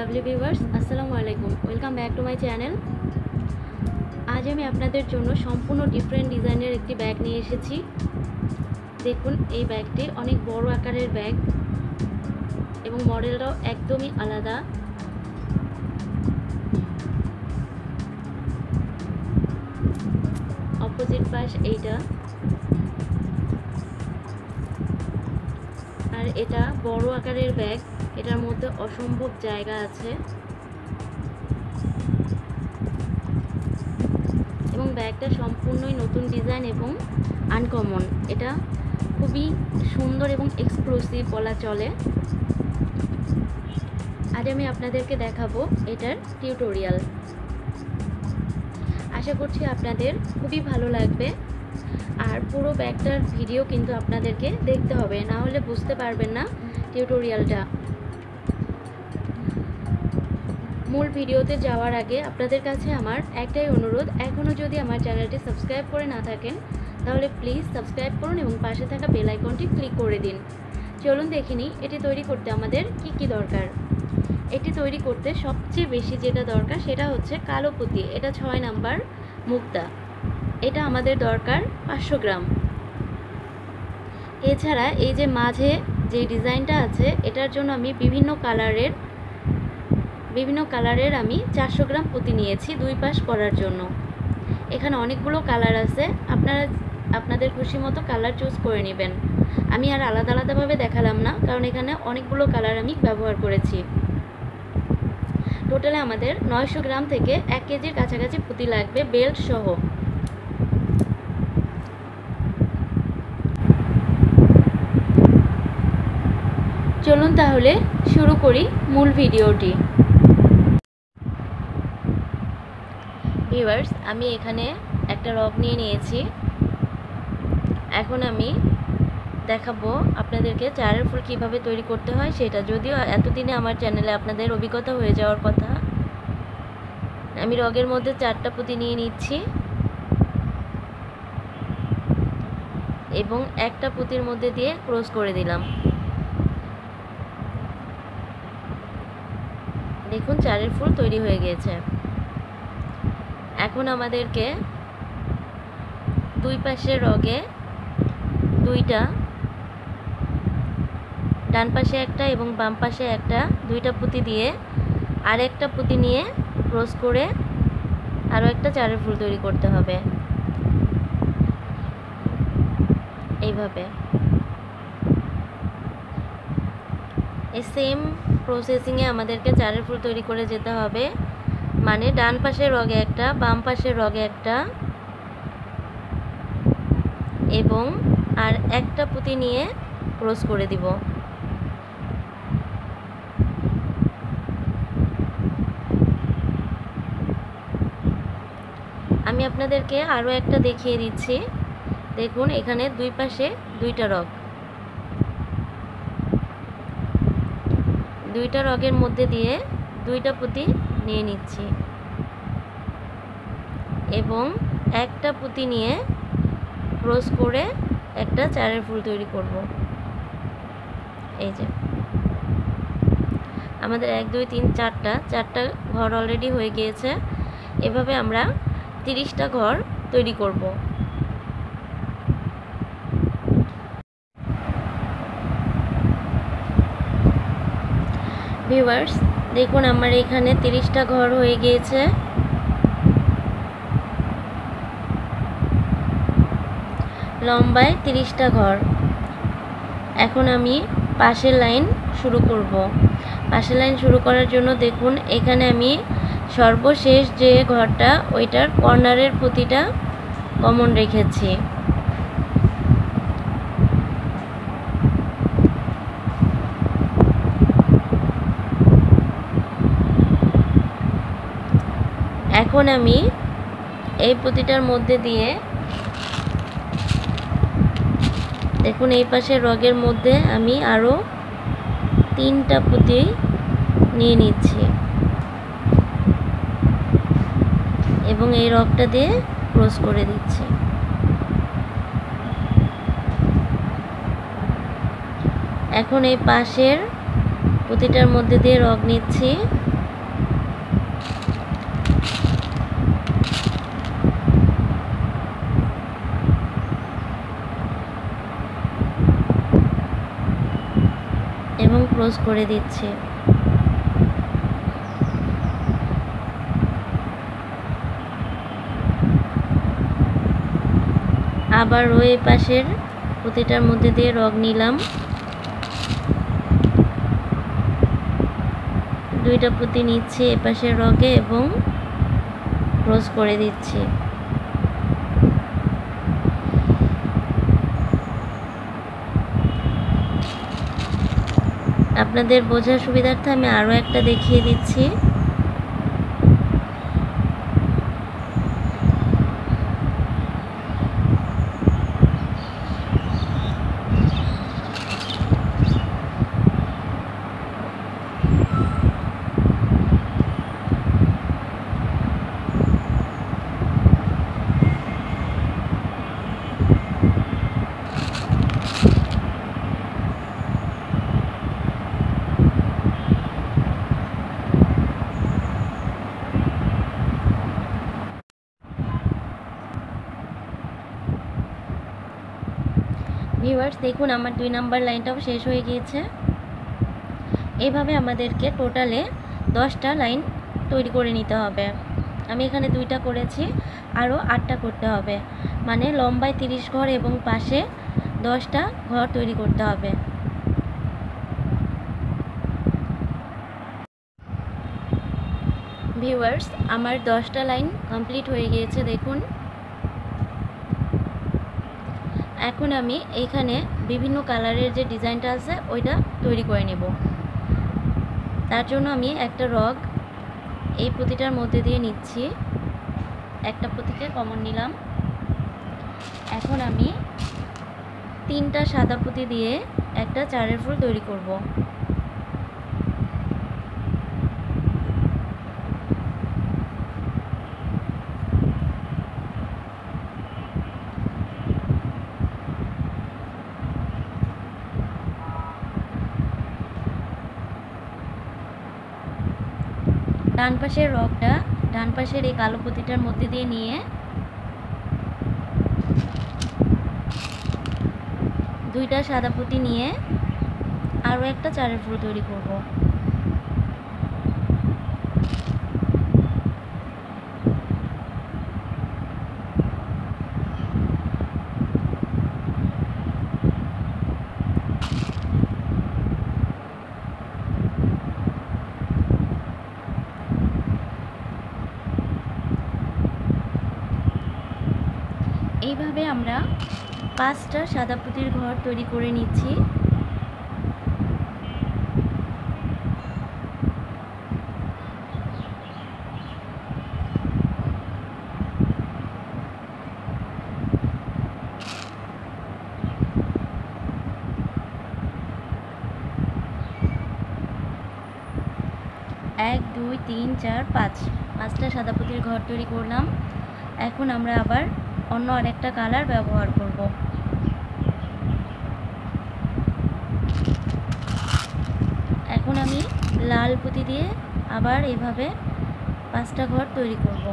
Lovely viewers, আসসালামু আলাইকুম। Welcome back to my channel. আজ আমি আপনাদের জন্য সম্পূর্ণ ডিফারেন্ট ডিজাইনের একটি ব্যাগ নিয়ে এসেছি। দেখুন, এই ব্যাগটি অনেক বড় আকারের ব্যাগ এবং মডেলটাও একদমই আলাদা। অপোজিট পাশ এইটা, আর এটা বড় আকারের ব্যাগ। এটার মধ্যে অসম্ভব জায়গা আছে এবং ব্যাগটা সম্পূর্ণই নতুন ডিজাইন এবং আনকমন। এটা খুবই সুন্দর এবং এক্সক্লুসিভ বলা চলে। আজ আমি আপনাদেরকে দেখাবো এটার টিউটোরিয়াল। আশা করছি আপনাদের খুবই ভালো লাগবে। আর পুরো ব্যাগটার ভিডিও কিন্তু আপনাদেরকে দেখতে হবে, না হলে বুঝতে পারবেন না টিউটোরিয়ালটা। মূল ভিডিওতে যাওয়ার আগে আপনাদের কাছে আমার একটাই অনুরোধ, এখনও যদি আমার চ্যানেলটি সাবস্ক্রাইব করে না থাকেন তাহলে প্লিজ সাবস্ক্রাইব করুন এবং পাশে থাকা বেল আইকনটি ক্লিক করে দিন। চলুন দেখে নিই এটি তৈরি করতে আমাদের কি দরকার। এটি তৈরি করতে সবচেয়ে বেশি যেটা দরকার সেটা হচ্ছে কালো পুঁতি। এটা 6 নাম্বার মুক্তা। এটা আমাদের দরকার 500 গ্রাম। এছাড়া এই যে মাঝে যে ডিজাইনটা আছে এটার জন্য আমি বিভিন্ন কালারের আমি 400 গ্রাম পুঁতি নিয়েছি দুই পাশ করার জন্য। এখানে অনেকগুলো কালার আছে, আপনারা আপনাদের খুশি মতো কালার চুজ করে নেবেন। আমি আর আলাদা আলাদাভাবে দেখালাম না, কারণ এখানে অনেকগুলো কালার আমি ব্যবহার করেছি। টোটালে আমাদের 900 গ্রাম থেকে 1 কেজির কাছাকাছি পুঁতি লাগবে, বেল্ট সহ। চলুন তাহলে শুরু করি মূল ভিডিওটি। ভিউয়ার্স, আমি এখানে একটা রগ নিয়ে নিয়েছি। এখন আমি দেখাবো আপনাদেরকে চারের ফুল কিভাবে তৈরি করতে হয় সেটা। যদিও এতদিনে আমার চ্যানেলে আপনাদের অভিজ্ঞতা হয়ে যাওয়ার কথা। আমি রগের মধ্যে 4টা পুঁতি নিয়ে নিচ্ছি এবং একটা পুঁতির মধ্যে দিয়ে ক্রস করে দিলাম। দেখুন, চারের ফুল তৈরি হয়ে গিয়েছে। এখন আমাদেরকে দুই পাশের রগে দুইটা, ডান পাশে একটা এবং বাম পাশে একটা, দুইটা পুঁতি দিয়ে আর একটা পুঁতি নিয়ে ক্রস করে আরও একটা চারের ফুল তৈরি করতে হবে। এইভাবে এই সেম প্রসেসিংয়ে আমাদেরকে চারের ফুল তৈরি করে যেতে হবে। মানে ডান পাশের রগে একটা, বাম পাশের রগে একটা এবং আর একটা পুঁতি নিয়ে ক্রস করে দিব। আমি আপনাদেরকে আরও একটা দেখিয়ে দিচ্ছি। দেখুন, এখানে দুই পাশে দুইটা রগ, দুইটা রগের মধ্যে দিয়ে দুইটা পুঁতি নিয়ে নিচ্ছি এবং একটা পুঁতি নিয়ে ক্রস করে একটা চারের ফুল তৈরি করব। এই যে আমাদের 1 2 3 4টা ঘর অলরেডি হয়ে গিয়েছে। এভাবে আমরা 30টা ঘর তৈরি করব। ভিউয়ার্স, দেখুন আমার এখানে 30টা ঘর হয়ে গিয়েছে। লম্বায় 30টা ঘর। এখন আমি পাশের লাইন শুরু করব। পাশের লাইন শুরু করার জন্য দেখুন এখানে আমি সর্বশেষ যে ঘরটা ওইটার কর্নারের পুঁতিটা কমন রেখেছি। এখন আমি এই পুঁতিটার মধ্যে দিয়ে দেখুন এই পাশের রগের মধ্যে আমি আরও 3টা পুঁতি নিয়ে নিচ্ছি এবং এই রগটা দিয়ে ক্রস করে দিচ্ছি। এখন এই পাশের পুঁতিটার মধ্যে দিয়ে রগ নিচ্ছি ক্লোজ করে দিচ্ছি। আবারও এই পাশের পুঁতিটার মধ্যে দিয়ে রগ নিলাম, দুইটা পুঁতি নিচ্ছি এ পাশের রগে এবং ক্লোজ করে দিচ্ছি। আপনাদের বোঝার সুবিধার্থে আমি আরও একটা দেখিয়ে দিচ্ছি। ভিউয়ার্স দেখুন আমার 2 নাম্বার লাইনটাও শেষ হয়ে গিয়েছে। এভাবে আমাদেরকে টোটালে 10টা লাইন তৈরি করে নিতে হবে। আমি এখানে 2টা করেছি, আরও 8টা করতে হবে, মানে লম্বায় 30 ঘর এবং পাশে 10টা ঘর তৈরি করতে হবে। ভিউয়ার্স আমার 10টা লাইন কমপ্লিট হয়ে গিয়েছে দেখুন। এখন আমি এখানে বিভিন্ন কালারের যে ডিজাইনটা আছে ওইটা তৈরি করে নেব। তার জন্য আমি একটা রগ এই পুঁতিটার মধ্যে দিয়ে নিচ্ছি, একটা পুঁতিকে কমন নিলাম। এখন আমি 3টা সাদা পুঁতি দিয়ে একটা চারের ফুল তৈরি করব। ডান পাশের রগটা ডান পাশের এই কালো পুঁতিটার মধ্যে দিয়ে নিয়ে 2টা সাদা পুঁতি নিয়ে আরও একটা চারের ফুল তৈরি করব। এইভাবে আমরা 5টা সাদা পুঁতির ঘর তৈরি করে নিচ্ছি। এক, দুই, তিন, চার, 5টা সাদা পুঁতির ঘর তৈরি করলাম। এখন আমরা আবার অন্য আরেকটা কালার ব্যবহার করব। এখন আমি লাল পুঁতি দিয়ে আবার এভাবে 5টা ঘর তৈরি করব।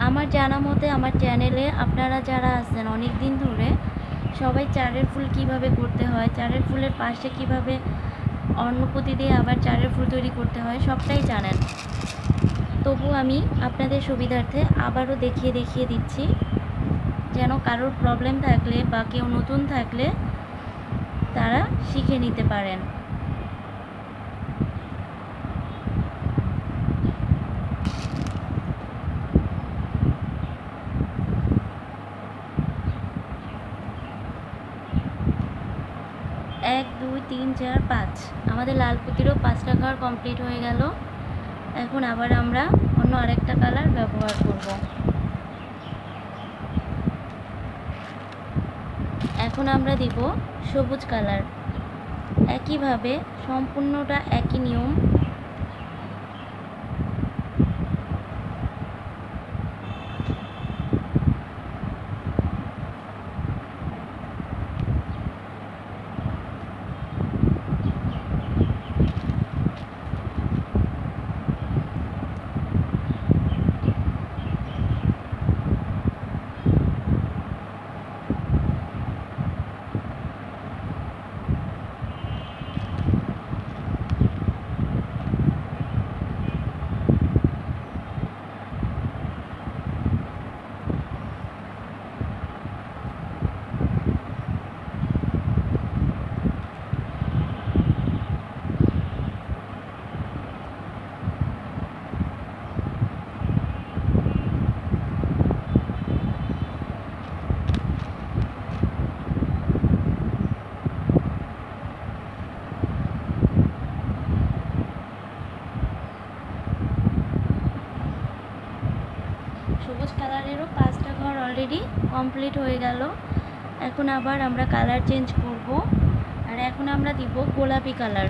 আমার জানা মতে আমার চ্যানেলে আপনারা যারা আছেন অনেক দিন ধরে সবাই চারের ফুল কিভাবে করতে হয়, চারের ফুলের পাশে কিভাবে অন্য পুঁতি দিয়ে আবার চারের ফুল তৈরি করতে হয় সবটাই জানেন। তবু আমি আপনাদের সুবিধার্থে আবারও দেখিয়ে দিচ্ছি, যেন কারোর প্রবলেম থাকলে বা কেউ নতুন থাকলে তারা শিখে নিতে পারেন। এক, দুই, তিন, চার, 5 আমাদের লাল পুঁতিরও 5টা ঘর কমপ্লিট হয়ে গেল। এখন আবার আমরা অন্য আরেকটা কালার ব্যবহার করব। এখন আমরা দিব সবুজ কালার। একইভাবে সম্পূর্ণটা একই নিয়ম। কমপ্লিট হয়ে গেল। এখন আবার আমরা কালার চেঞ্জ করব, আর এখন আমরা দিব গোলাপি কালার।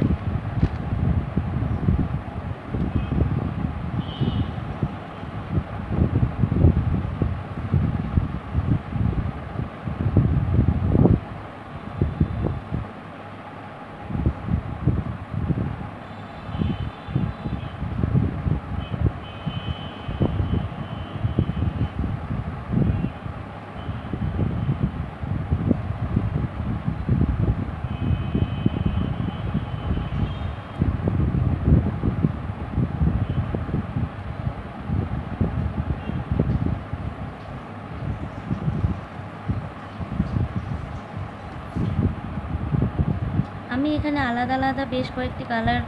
আমি এখানে আলাদা আলাদা বেশ কয়েকটি কালার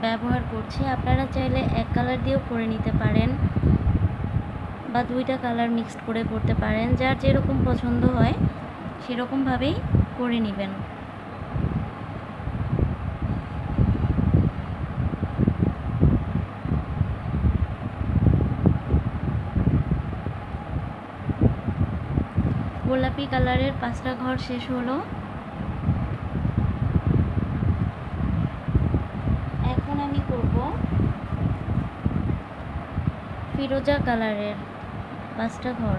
ব্যবহার করছি। আপনারা চাইলে এক কালার দিয়েও করে নিতে পারেন, বা দুইটা কালার মিক্সড করে করতে পারেন। যার যেরকম পছন্দ হয় সেরকমভাবেই করে নেবেন। গোলাপি কালারের 5টা ঘর শেষ হলো। এখন আমি করব ফিরোজা কালারের 5টা ঘর।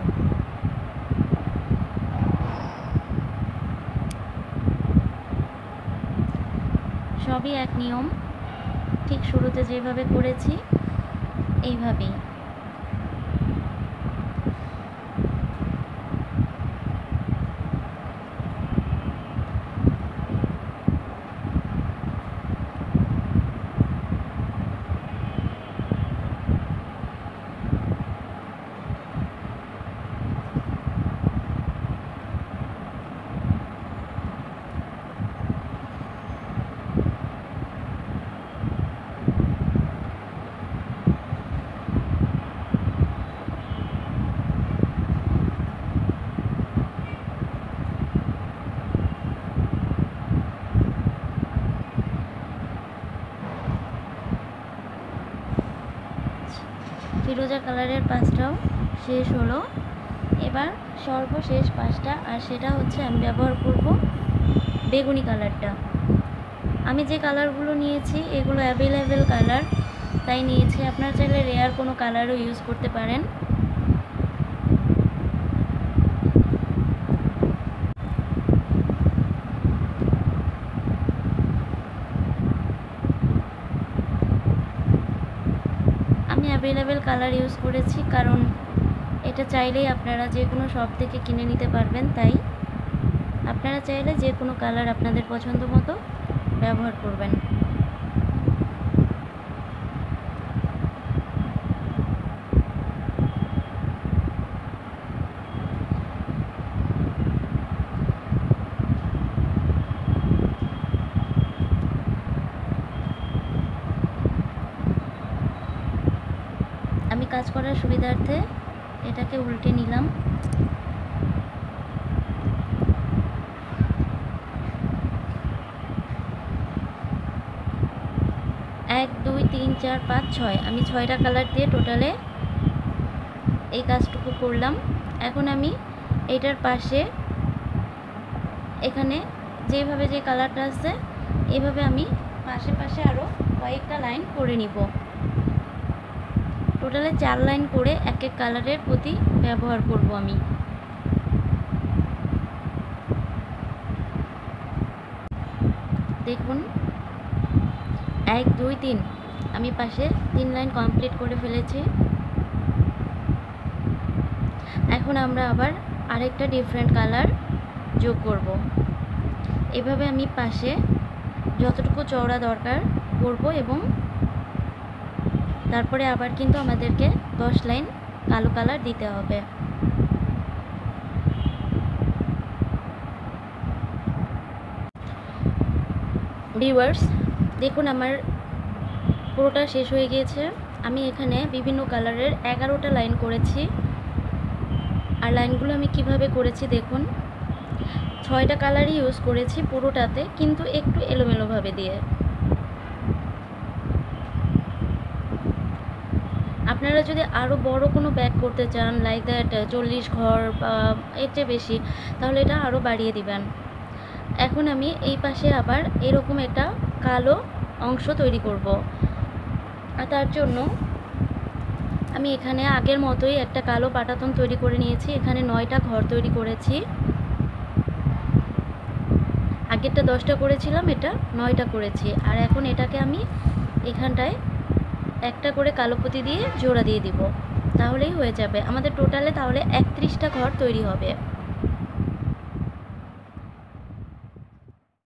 সবই এক নিয়ম, ঠিক শুরুতে যেভাবে করেছি এইভাবেই। ফিরোজা কালারের 5টাও শেষ হলো। এবার সর্বশেষ 5টা, আর সেটা হচ্ছে আমি ব্যবহার করব বেগুনি কালারটা। আমি যে কালারগুলো নিয়েছি এগুলো অ্যাভেলেবেল কালার, তাই নিয়েছি। আপনারা চাইলে রেয়ার কোনো কালারও ইউজ করতে পারেন। আমি অ্যাভেলেবেল কালার ইউজ করেছি, কারণ এটা চাইলেই আপনারা যে কোনো শপ থেকে কিনে নিতে পারবেন। তাই আপনারা চাইলে যে কোনো কালার আপনাদের পছন্দ মতো ব্যবহার করবেন। আমি কাজ করার সুবিধার্থে এটাকে উল্টে নিলাম। এক, দুই, তিন, চার, পাঁচ, 6, আমি 6টা কালার দিয়ে টোটালে এই কাজটুকু করলাম। এখন আমি এটার পাশে এখানে যেভাবে যে কালারটা আছে এইভাবে আমি পাশে পাশে আরও কয়েকটা লাইন করে নিব। টোটালে 4 লাইন করে এক এক কালারের প্রতি ব্যবহার করব আমি। দেখুন 1, 2, 3 আমি পাশে 3 লাইন কমপ্লিট করে ফেলেছি। এখন আমরা আবার আরেকটা ডিফারেন্ট কালার যোগ করব। এভাবে আমি পাশে যতটুকু চওড়া দরকার করব, এবং তারপরে আবার কিন্তু আমাদেরকে 10 লাইন কালো কালার দিতে হবে। ভিউয়ার্স দেখুন আমার পুরোটা শেষ হয়ে গিয়েছে। আমি এখানে বিভিন্ন কালারের 11টা লাইন করেছি। আর লাইনগুলো আমি কিভাবে করেছি দেখুন, 6টা কালারই ইউজ করেছি পুরোটাতে, কিন্তু একটু এলোমেলোভাবে দিয়ে। আপনারা যদি আরও বড় কোনো ব্যাগ করতে চান, লাইক দ্যাট 40 ঘর বা এর চেয়ে বেশি, তাহলে এটা আরও বাড়িয়ে দিবেন। এখন আমি এই পাশে আবার এরকম একটা কালো অংশ তৈরি করব। আর তার জন্য আমি এখানে আগের মতোই একটা কালো পাটাতন তৈরি করে নিয়েছি। এখানে 9টা ঘর তৈরি করেছি। আগেরটা 10টা করেছিলাম, এটা 9টা করেছি। আর এখন এটাকে আমি এখানটায় একটা করে কালো পুঁতি দিয়ে জোড়া দিয়ে দিব, তাহলেই হয়ে যাবে আমাদের টোটালে। তাহলে 31টা ঘর তৈরি হবে।